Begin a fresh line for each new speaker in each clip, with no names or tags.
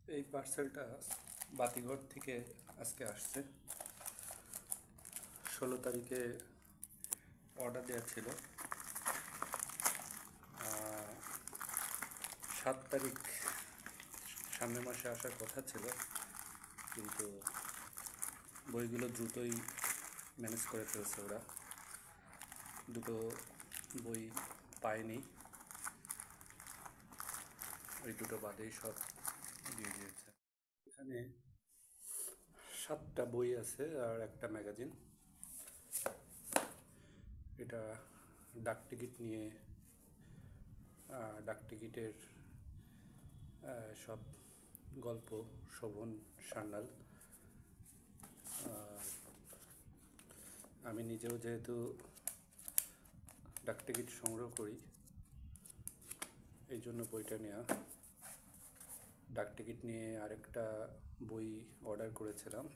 এই পার্সেলটা বাতিঘর থেকে আজকে আসছে। 16 তারিখে অর্ডার দেওয়া ছিল। 7 তারিখ সামনের মাসে আসার কথা ছিল, কিন্তু বইগুলো দ্রুতই ম্যানেজ করে ফেলছে ওরা। দুটো বই পায়নি, ওই দুটো বাদেই সব দিয়ে দিয়েছে। এখানে 7টা বই আছে আর একটা ম্যাগাজিন। এটা ডাকটিকিট নিয়ে, ডাকটিকিটের সব গল্প, শোভন সান্যাল। আমি নিজেও যেহেতু ডাকটিকিট সংগ্রহ করি, এই জন্য বইটা নেওয়া। ডাকটিকিট নিয়ে আরেকটা বই অর্ডার করেছিলাম,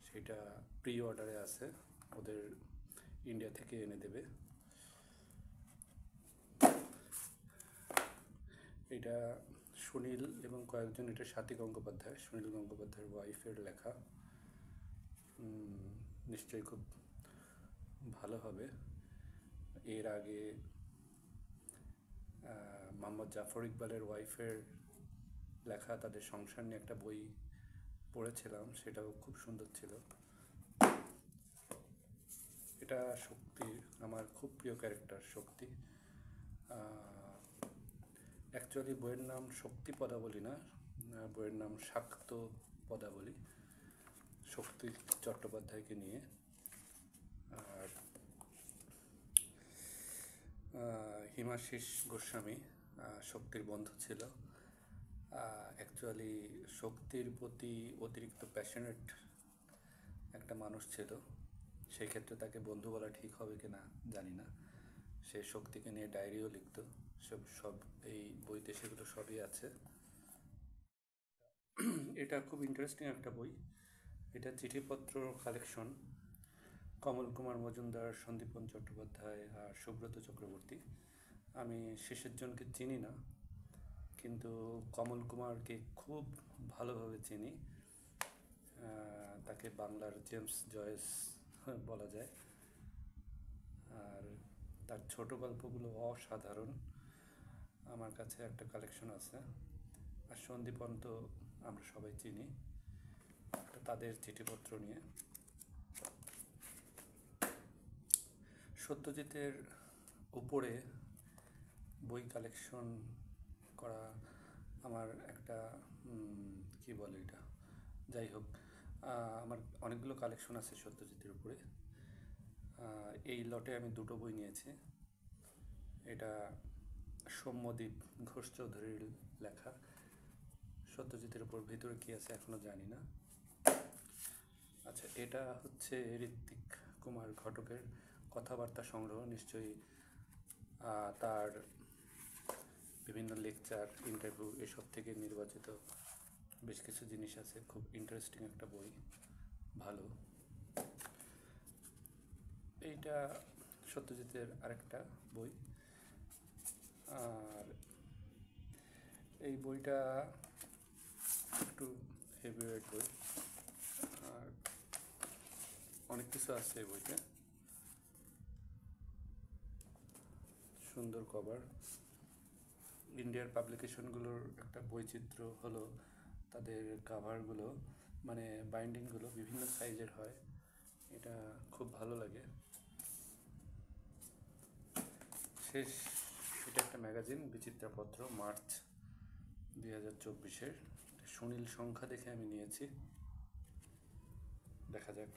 সেটা প্রি অর্ডারে আছে, ওদের ইন্ডিয়া থেকে এনে দেবে। এটা সুনীল এবং কয়েকজন, এটা সাথী গঙ্গোপাধ্যায়, সুনীল গঙ্গোপাধ্যায়ের ওয়াইফের লেখা। নিশ্চয়ই খুব ভালো হবে। এর আগে মোহাম্মদ জাফর ইকবালের ওয়াইফের লেখা তাদের সংসার নিয়ে একটা বই পড়েছিলাম, সেটাও খুব সুন্দর ছিল। এটা শক্তি, আমার খুব প্রিয় ক্যারেক্টার শক্তি। অ্যাকচুয়ালি বইয়ের নাম শক্তি পদাবলী না, বইয়ের নাম শাক্ত পদাবলী, শক্তি চট্টোপাধ্যায়কে নিয়ে। আর হিমাশিস গোস্বামী শক্তির বন্ধু ছিল। অ্যাকচুয়ালি শক্তির প্রতি অতিরিক্ত প্যাশনেট একটা মানুষ ছিল, সেই ক্ষেত্রে তাকে বন্ধু বলা ঠিক হবে কি না জানি না। সে শক্তিকে নিয়ে ডায়েরিও লিখত, সব এই বইতে সেগুলো সবই আছে। এটা খুব ইন্টারেস্টিং একটা বই। এটা চিঠিপত্র কালেকশন। কমল কুমার মজুমদার, সন্দীপন চট্টোপাধ্যায় আর সুব্রত চক্রবর্তী। আমি শেষের জনকে চিনি না, কিন্তু কমল কুমারকে খুব ভালোভাবে চিনি। তাকে বাংলার জেমস জয়েস বলা যায়। আর তার ছোট গল্পগুলো অসাধারণ, আমার কাছে একটা কালেকশন আছে। আর সন্দীপন তো আমরা সবাই চিনি, তাদের চিঠিপত্র নিয়ে। সত্যজিতের উপরে বই কালেকশন করা আমার একটা কি বলে এটা, যাই হোক, আমার অনেকগুলো কালেকশন আছে সত্যজিতের উপরে। এই লটে আমি দুটো বই নিয়েছি। এটা সৌম্যদীপ ঘোষ চৌধুরীর লেখা সত্যজিতের উপর, ভিতরে কী আছে এখনও জানি না। আচ্ছা, এটা হচ্ছে ঋত্বিক কুমার ঘটকের কথাবার্তা সংগ্রহ। নিশ্চয়ই তার বিভিন্ন লেকচার, ইন্টারভিউ এসব থেকে নির্বাচিত বেশ কিছু জিনিস আছে। খুব ইন্টারেস্টিং একটা বই, ভালো। এইটা সত্যজিতের আরেকটা বই। আর এই বইটা একটু হেভিওয়েট বই, আর অনেক কিছু আছে এই বইতে। সুন্দর কভার। ইন্ডিয়ার পাবলিকেশনগুলোর একটা বৈচিত্র্য হলো তাদের কাভারগুলো, মানে বাইন্ডিংগুলো বিভিন্ন সাইজের হয়, এটা খুব ভালো লাগে। শেষ, এটা একটা ম্যাগাজিন, বিচিত্রাপত্র, মার্চ 2024-এর। সুনীল সংখ্যা দেখে আমি নিয়েছি, দেখা যাক।